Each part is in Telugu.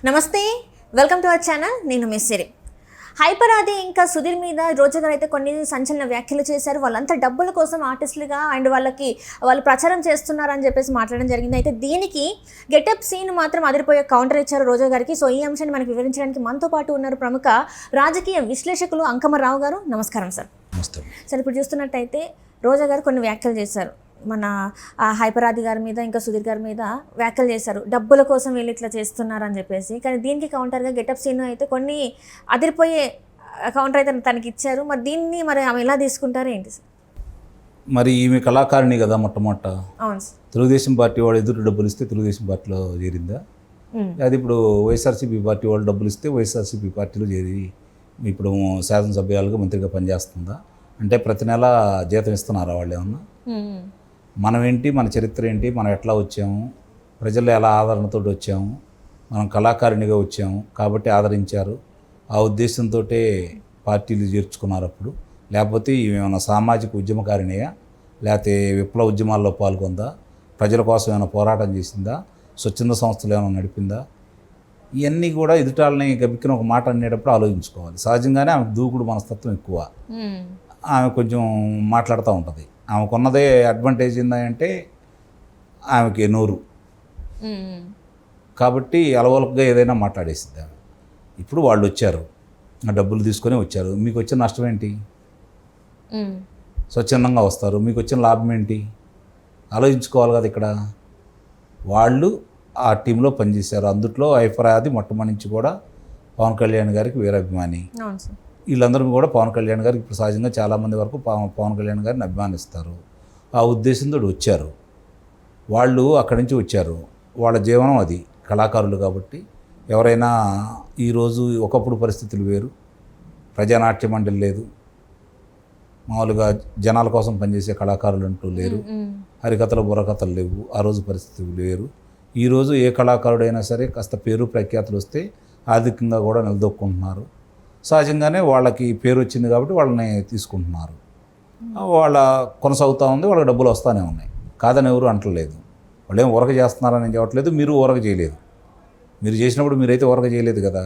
నమస్తే, వెల్కమ్ టు అవర్ ఛానల్. నేను మిస్సిరి. హైపర్ ఆది ఇంకా సుధీర్ మీద రోజా గారు అయితే కొన్ని సంచలన వ్యాఖ్యలు చేశారు. వాళ్ళంతా డబ్బుల కోసం ఆర్టిస్టులుగా అండ్ వాళ్ళు ప్రచారం చేస్తున్నారని చెప్పేసి మాట్లాడడం జరిగింది. అయితే దీనికి గెటప్ సీన్ మాత్రం అదిరిపోయే కౌంటర్ ఇచ్చారు రోజా గారికి. సో ఈ అంశాన్ని మనకు వివరించడానికి మనతో పాటు ఉన్నారు ప్రముఖ రాజకీయ విశ్లేషకులు అంకమరావు గారు. నమస్కారం సార్. సార్, ఇప్పుడు చూస్తున్నట్టయితే రోజా గారు కొన్ని వ్యాఖ్యలు చేశారు. మన హైపర్ ఆది గారి మీద ఇంకా సుధీర్ గారి మీద వ్యాఖ్యలు చేశారు, డబ్బుల కోసం వీళ్ళు ఇట్లా చేస్తున్నారని చెప్పేసి. కానీ దీనికి కౌంటర్గా గెటప్ సీన్ అయితే కొన్ని అదిరిపోయే కౌంటర్ అయితే తనకి ఇచ్చారు. మరి దీన్ని ఆమె ఎలా తీసుకుంటారు ఏంటి సార్? మరి ఈమె కళాకారిణి కదా మొట్టమొదట. అవును సార్. తెలుగుదేశం పార్టీ వాళ్ళు ఎదురు డబ్బులు ఇస్తే తెలుగుదేశం పార్టీలో చేరిందా? అది ఇప్పుడు వైఎస్ఆర్సీపీ పార్టీ వాళ్ళు డబ్బులు ఇస్తే వైఎస్ఆర్సీపీ పార్టీలో చేరి ఇప్పుడు శాసనసభ్యులుగా మంత్రిగా పనిచేస్తుందా? అంటే ప్రతి నెల జీతం ఇస్తున్నారా వాళ్ళు ఏమన్నా? మనం ఏంటి, మన చరిత్ర ఏంటి, మనం ఎట్లా వచ్చాము, ప్రజల్లో ఎలా ఆదరణతో వచ్చాము, మనం కళాకారిణిగా వచ్చాము కాబట్టి ఆదరించారు. ఆ ఉద్దేశంతో పార్టీలు చేర్చుకున్నారు అప్పుడు. లేకపోతే ఏమైనా సామాజిక ఉద్యమకారిణియా, లేకపోతే విప్లవ ఉద్యమాల్లో పాల్గొందా, ప్రజల కోసం ఏమైనా పోరాటం చేసిందా, స్వచ్ఛంద సంస్థలు ఏమైనా నడిపిందా? ఇవన్నీ కూడా ఎదుటాలని గబిక్కిన ఒక మాట అనేటప్పుడు ఆలోచించుకోవాలి. సహజంగానే ఆమెకు దూకుడు మనస్తత్వం ఎక్కువ. ఆమె కొంచెం మాట్లాడుతూ ఉంటుంది. ఆమెకున్నదే అడ్వాంటేజ్ ఏంటంటే ఆమెకి నోరు కాబట్టి అలవలకుగా ఏదైనా మాట్లాడేసింది ఆమె. ఇప్పుడు వాళ్ళు వచ్చారు, ఆ డబ్బులు తీసుకొని వచ్చారు. మీకు వచ్చిన నష్టం ఏంటి? స్వచ్ఛందంగా వస్తారు, మీకు వచ్చిన లాభం ఏంటి? ఆలోచించుకోవాలి కదా. ఇక్కడ వాళ్ళు ఆ టీంలో పనిచేశారు. అందుట్లో హైపర్ ఆది మొట్టమొదటి నుంచి కూడా పవన్ కళ్యాణ్ గారికి వీరాభిమాని. వీళ్ళందరూ కూడా పవన్ కళ్యాణ్ గారికి ఇప్పుడు సహజంగా చాలామంది వరకు పవన్ కళ్యాణ్ గారిని అభిమానిస్తారు. ఆ ఉద్దేశంతో వచ్చారు వాళ్ళు. అక్కడి నుంచి వచ్చారు. వాళ్ళ జీవనం అది కళాకారులు కాబట్టి. ఎవరైనా ఈరోజు ఒకప్పుడు పరిస్థితులు వేరు. ప్రజానాట్య మండలి లేదు, మామూలుగా జనాల కోసం పనిచేసే కళాకారులు అంటూ లేరు, హరికథలు బుర్రకథలు లేవు. ఆ రోజు పరిస్థితులు వేరు. ఈరోజు ఏ కళాకారుడైనా సరే కాస్త పేరు ప్రఖ్యాతులు వస్తే ఆర్థికంగా కూడా నిలదొక్కుంటున్నారు. సహజంగానే వాళ్ళకి పేరు వచ్చింది కాబట్టి వాళ్ళని తీసుకుంటున్నారు. వాళ్ళ కొనసాగుతూ ఉంది, వాళ్ళకి డబ్బులు వస్తూనే ఉన్నాయి. కాదని ఎవరు అంటలేదు. వాళ్ళు ఏం ఊరక చేస్తున్నారని చెప్పట్లేదు, మీరు ఊరక చేయలేదు. మీరు చేసినప్పుడు మీరైతే ఊరక చేయలేదు కదా,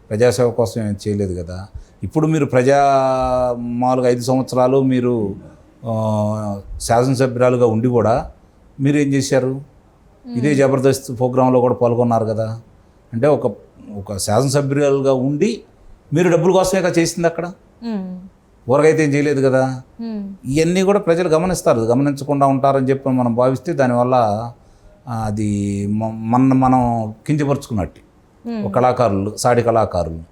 ప్రజాసేవ కోసం ఏం చేయలేదు కదా. ఇప్పుడు మీరు మామూలుగా 5 సంవత్సరాలు మీరు శాసనసభ్యురాలుగా ఉండి కూడా మీరు ఏం చేశారు? ఇదే జబర్దస్త్ ప్రోగ్రాంలో కూడా పాల్గొన్నారు కదా. అంటే ఒక శాసనసభ్యురాలుగా ఉండి మీరు డబ్బుల కోసమే చేసింది. అక్కడ ఊరకైతే ఏం చేయలేదు కదా. ఇవన్నీ కూడా ప్రజలు గమనిస్తారు. గమనించకుండా ఉంటారని చెప్పి మనం భావిస్తే దానివల్ల అది మనం కించపరుచుకున్నట్టు. ఒక కళాకారులు, సాటి కళాకారులు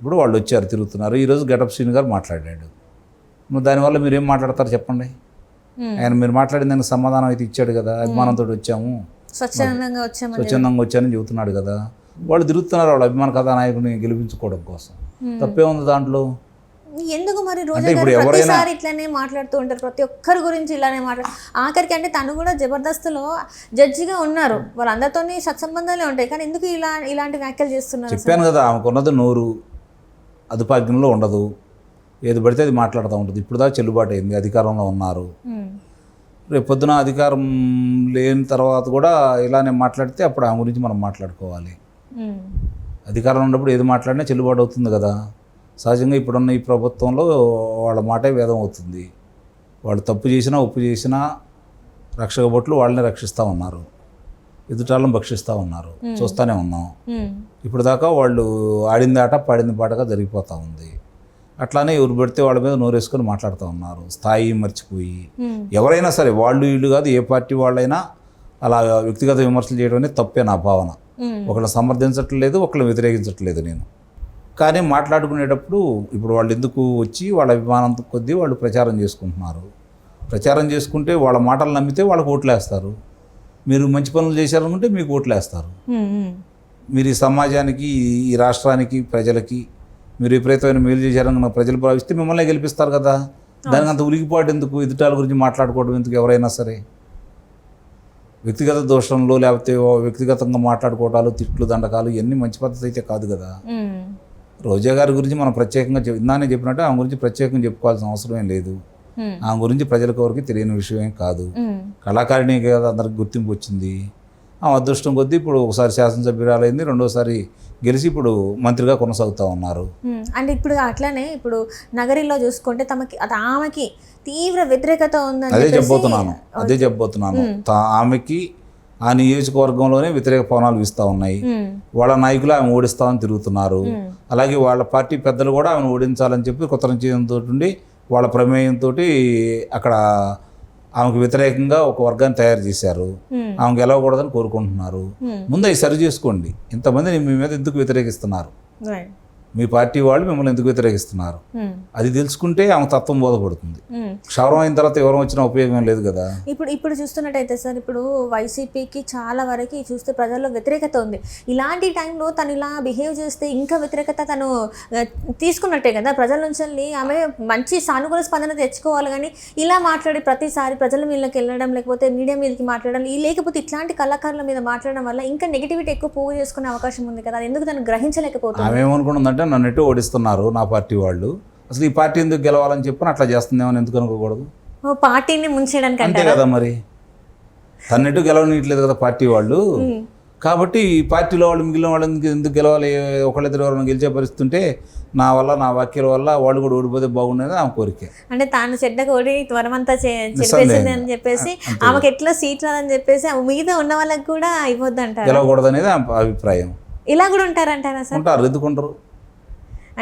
ఇప్పుడు వాళ్ళు వచ్చారు, తిరుగుతున్నారు. ఈరోజు గెటప్ శ్రీని గారు మాట్లాడాడు. దానివల్ల మీరు ఏం మాట్లాడతారు చెప్పండి? ఆయన మీరు మాట్లాడిన దానికి సమాధానం అయితే ఇచ్చాడు కదా. అభిమానంతో వచ్చాము, స్వచ్ఛందంగా వచ్చానని చెబుతున్నాడు కదా. వాళ్ళు తిరుగుతున్నారు వాళ్ళ అభిమాన కథానాయకుని గెలిపించుకోవడం కోసం. తప్పే ఉంది దాంట్లో? ఎందుకు మరి రోజా గారు ప్రతిసారి ఇట్లానే మాట్లాడుతూ ఉంటారు, ప్రతి ఒక్కరి గురించి ఇలానే ఆఖరికి అంటే తను కూడా జబర్దస్త్లో జడ్జిగా ఉన్నారు, వాళ్ళందరితో సత్సంబంధాలే ఉంటాయి. కానీ ఎందుకు ఇలాంటి వ్యాఖ్యలు చేస్తున్నారు? చెప్పాను కదా, ఆమెకున్నది నోరు, అదుపాజ్ఞంలో ఉండదు, ఏది పడితే అది మాట్లాడుతూ ఉంటుంది. ఇప్పుడు దాకా చెల్లుబాటు అయింది, అధికారంలో ఉన్నారు. రేపు పొద్దున అధికారం లేని తర్వాత కూడా ఇలానే మాట్లాడితే అప్పుడు ఆమె గురించి మనం మాట్లాడుకోవాలి. అధికారం ఉన్నప్పుడు ఏది మాట్లాడినా చెల్లుబాటు అవుతుంది కదా. సహజంగా ఇప్పుడున్న ఈ ప్రభుత్వంలో వాళ్ళ మాటే వేదం అవుతుంది. వాళ్ళు తప్పు చేసినా ఒప్పు చేసినా రక్షక భటులు వాళ్ళని రక్షిస్తూ ఉన్నారు, ఎదుటాలను భక్షిస్తూ ఉన్నారు, చూస్తూనే ఉన్నాం. ఇప్పుడు దాకా వాళ్ళు ఆడింది ఆట పాడింది పాటగా జరిగిపోతూ ఉంది. అట్లానే ఎవరు పెడితే వాళ్ళ మీద నోరేసుకొని మాట్లాడుతూ ఉన్నారు, స్థాయి మర్చిపోయి. ఎవరైనా సరే, వాళ్ళు వీళ్ళు కాదు, ఏ పార్టీ వాళ్ళైనా అలా వ్యక్తిగత విమర్శలు చేయడం అనేది తప్పే నా భావన. ఒకళ్ళని సమర్థించట్లేదు, ఒకళ్ళని వ్యతిరేకించట్లేదు నేను. కానీ మాట్లాడుకునేటప్పుడు ఇప్పుడు వాళ్ళు ఎందుకు వచ్చి వాళ్ళ అభిమానం కొద్దీ వాళ్ళు ప్రచారం చేసుకుంటున్నారు. ప్రచారం చేసుకుంటే వాళ్ళ మాటలు నమ్మితే వాళ్ళకు ఓట్లేస్తారు. మీరు మంచి పనులు చేశారనుకుంటే మీకు ఓట్లేస్తారు. మీరు ఈ సమాజానికి, ఈ రాష్ట్రానికి, ప్రజలకి మీరు విపరీతమైన మేలు చేశారని ప్రజలు భావిస్తే మిమ్మల్ని గెలిపిస్తారు కదా. దానికి అంత ఉలికిపాటు ఎందుకు? ఎదుటాల గురించి మాట్లాడుకోవడం ఎందుకు? ఎవరైనా సరే వ్యక్తిగత దోషంలో లేకపోతే వ్యక్తిగతంగా మాట్లాడుకోవటాలు, తిట్లు, దండకాలు ఇవన్నీ మంచి పద్ధతి అయితే కాదు కదా. రోజా గారి గురించి మనం ప్రత్యేకంగా ఇందానే చెప్పినట్టు ఆమె గురించి ప్రత్యేకంగా చెప్పుకోవాల్సిన అవసరం ఏం లేదు. ఆమె గురించి ప్రజలకు ఎవరికి తెలియని విషయం ఏం కాదు. కళాకారిణి కదా, అందరికి గుర్తింపు వచ్చింది. ఆ అదృష్టం కొద్దీ ఇప్పుడు ఒకసారి శాసనసభ్యురాలైంది, రెండోసారి గెలిచి ఇప్పుడు మంత్రిగా కొనసాగుతూ ఉన్నారు. అంటే ఇప్పుడు అట్లానే ఇప్పుడు నగరిలో చూసుకుంటే ఆమెకి తీవ్ర వ్యతిరేకత ఉందని అదే చెప్పేసి చెప్పబోతున్నాను. ఆమెకి ఆ నియోజకవర్గంలోనే వ్యతిరేక పవనాలు వీస్తూ ఉన్నాయి. వాళ్ళ నాయకులు ఆమె ఓడిస్తామని తిరుగుతున్నారు. అలాగే వాళ్ళ పార్టీ పెద్దలు కూడా ఆమెను ఓడించాలని చెప్పి కొత్త నిశ్చయంతో ఉండి వాళ్ళ ప్రమేయంతో అక్కడ ఆమెకు వ్యతిరేకంగా ఒక వర్గాన్ని తయారు చేశారు. ఆమెకు గెలవకూడదని కోరుకుంటున్నారు. ముందు అవి సరి చేసుకోండి. ఇంతమంది మీ మీద ఎందుకు వ్యతిరేకిస్తున్నారు, మీ పార్టీ వాళ్ళు మిమ్మల్ని ఎందుకు వ్యతిరేకిస్తున్నారు, అది తెలుసుకుంటే ఆమె తత్వం బోధపడుతుంది. క్షవరం అయిన తర్వాత ఎవరం వచ్చినా ఉపయోగం లేదు కదా. ఇప్పుడు చూస్తున్నట్టయితే సార్, ఇప్పుడు వైసీపీకి చాలా వరకు చూస్తే ప్రజల్లో వ్యతిరేకత ఉంది. ఇలాంటి టైంలో తను ఇలా బిహేవ్ చేస్తే ఇంకా వ్యతిరేకత తను తీసుకున్నట్టే కదా. ప్రజల నుంచి ఆమె మంచి సానుకూల స్పందన తెచ్చుకోవాలి, కానీ ఇలా మాట్లాడి ప్రతిసారి ప్రజల మీదకి వెళ్ళడం, లేకపోతే మీడియా మీదకి మాట్లాడడం, లేకపోతే ఇట్లాంటి కళాకారుల మీద మాట్లాడడం వల్ల ఇంకా నెగిటివిటీ ఎక్కువ పోగు చేసుకునే అవకాశం ఉంది కదా. అది ఎందుకు తను గ్రహించలేకపోతుంది? ఆమె ఏమనుకుంటుందంటే నన్ను ఎటు ఓడిస్తున్నారు నా పార్టీ వాళ్ళు, అసలు ఈ పార్టీ ఎందుకు గెలవాలని చెప్పని అట్లా చేస్తుందేమని ఎందుకు అనుకోకూడదు? పార్టీని ముంచేయడానికి అంతే కదా. మరి తన్నెటు గెలవనీయట్లేదు కదా పార్టీ వాళ్ళు. కాబట్టి ఈ పార్టీలో వాళ్ళు మిగిలిన వాళ్ళు ఎందుకు గెలవాలి? ఒకళ్ళిద్దరు ఎవరైనా గెలిచే పరిస్థితి ఉంటే నా వల్ల, నా వ్యాఖ్యల వల్ల వాళ్ళు కూడా ఓడిపోతే బాగుండేది ఆమె కోరిక. అంటే తాను చెడ్డగా ఓడి త్వరమంతా చెప్పేసింది అని చెప్పేసి ఆమెకు ఎట్లా సీట్ రాదని చెప్పేసి మీద ఉన్న వాళ్ళకి కూడా ఇవ్వద్దు అంటారు, గెలవకూడదు అనేది ఆమె అభిప్రాయం. ఇలా కూడా ఉంటారంటారా సార్? ఉంటారు, ఎందుకుంటారు?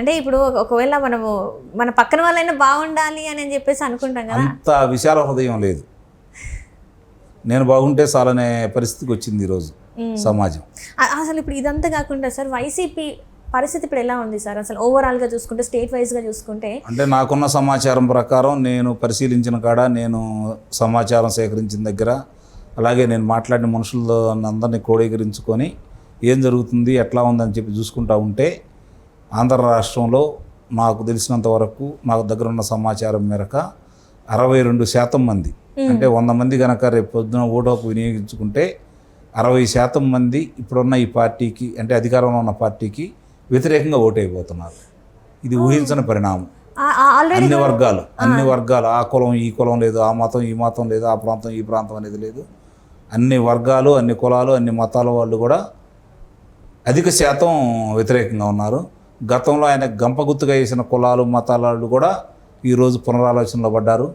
అంటే ఇప్పుడు ఒకవేళ మనము మన పక్కన వాళ్ళైనా బాగుండాలి అని చెప్పేసి అనుకుంటాం కదా. అంత విశాల హృదయం లేదు. నేను బాగుంటే చాలనే పరిస్థితికి వచ్చింది ఈరోజు సమాజం. అసలు ఇప్పుడు ఇదంతా కాకుండా సార్, వైసీపీ పరిస్థితి ఇప్పుడు ఎలా ఉంది సార్? అసలు ఓవరాల్గా చూసుకుంటే, స్టేట్ వైజ్గా చూసుకుంటే. అంటే నాకున్న సమాచారం ప్రకారం, నేను పరిశీలించిన కాడ, నేను సమాచారం సేకరించిన దగ్గర, అలాగే నేను మాట్లాడిన మనుషులతో అందరినీ క్రోడీకరించుకొని ఏం జరుగుతుంది, ఎట్లా ఉందని చెప్పి చూసుకుంటా ఉంటే, ఆంధ్ర రాష్ట్రంలో నాకు తెలిసినంత వరకు, నాకు దగ్గర ఉన్న సమాచారం మేరకు 62% మంది, అంటే 100 మంది కనుక రేపు పొద్దున ఓటుకు వినియోగించుకుంటే 60% మంది ఇప్పుడున్న ఈ పార్టీకి, అంటే అధికారంలో ఉన్న పార్టీకి వ్యతిరేకంగా ఓటైపోతున్నారు. ఇది ఊహించని పరిణామం. అన్ని వర్గాలు, ఆ కులం ఈ కులం లేదు, ఆ మతం ఈ మతం లేదు, ఆ ప్రాంతం ఈ ప్రాంతం అనేది లేదు, అన్ని వర్గాలు, అన్ని కులాలు, అన్ని మతాల వాళ్ళు కూడా అధిక శాతం వ్యతిరేకంగా ఉన్నారు. గతంలో ఆయన గంపగుత్తుగా వేసిన కులాలు, మతాల వాళ్ళు కూడా ఈరోజు పునరాలోచనలో పడ్డారు.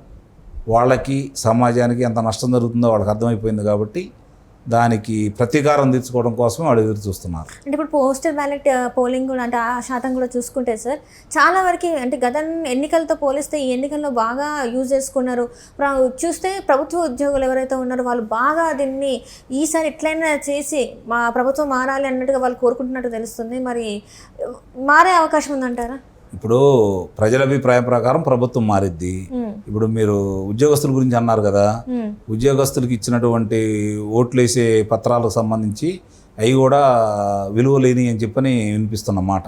వాళ్ళకి, సమాజానికి ఎంత నష్టం జరుగుతుందో వాళ్ళకి అర్థమైపోయింది. కాబట్టి దానికి ప్రతీకారం తీర్చుకోవడం కోసమే వాళ్ళు ఎదురు చూస్తున్నారు. అంటే ఇప్పుడు పోస్టల్ బ్యాలెట్ పోలింగ్ కూడా, అంటే ఆ శాతం కూడా చూసుకుంటే సార్, చాలా వరకు అంటే గత ఎన్నికలతో పోలిస్తే ఈ ఎన్నికల్లో బాగా యూజ్ చేసుకున్నారు. చూస్తే ప్రభుత్వ ఉద్యోగులు ఎవరైతే ఉన్నారో వాళ్ళు బాగా దీన్ని ఈసారి ఎట్లయినా చేసి మా ప్రభుత్వం మారాలి అన్నట్టుగా వాళ్ళు కోరుకుంటున్నట్టు తెలుస్తుంది. మరి మారే అవకాశం ఉందంటారా? ఇప్పుడు ప్రజల అభిప్రాయం ప్రకారం ప్రభుత్వం మారిద్ది. ఇప్పుడు మీరు ఉద్యోగస్తుల గురించి అన్నారు కదా, ఉద్యోగస్తులకి ఇచ్చినటువంటి ఓట్లు వేసే పత్రాలకు సంబంధించి అవి కూడా విలువ లేని అని చెప్పని వినిపిస్తున్న మాట.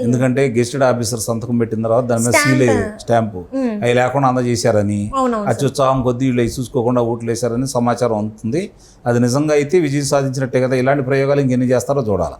ఎందుకంటే గెస్టెడ్ ఆఫీసర్ సంతకం పెట్టిన తర్వాత దాని మీద సీల్ స్టాంపు అవి లేకుండా అందజేశారని, అత్యుత్సాహం కొద్దీ వీళ్ళు చూసుకోకుండా ఓట్లు వేశారని సమాచారం అందుతుంది. అది నిజంగా అయితే విజయం సాధించినట్టే కదా. ఇలాంటి ప్రయోగాలు ఇంకెన్ని చేస్తారో చూడాలి.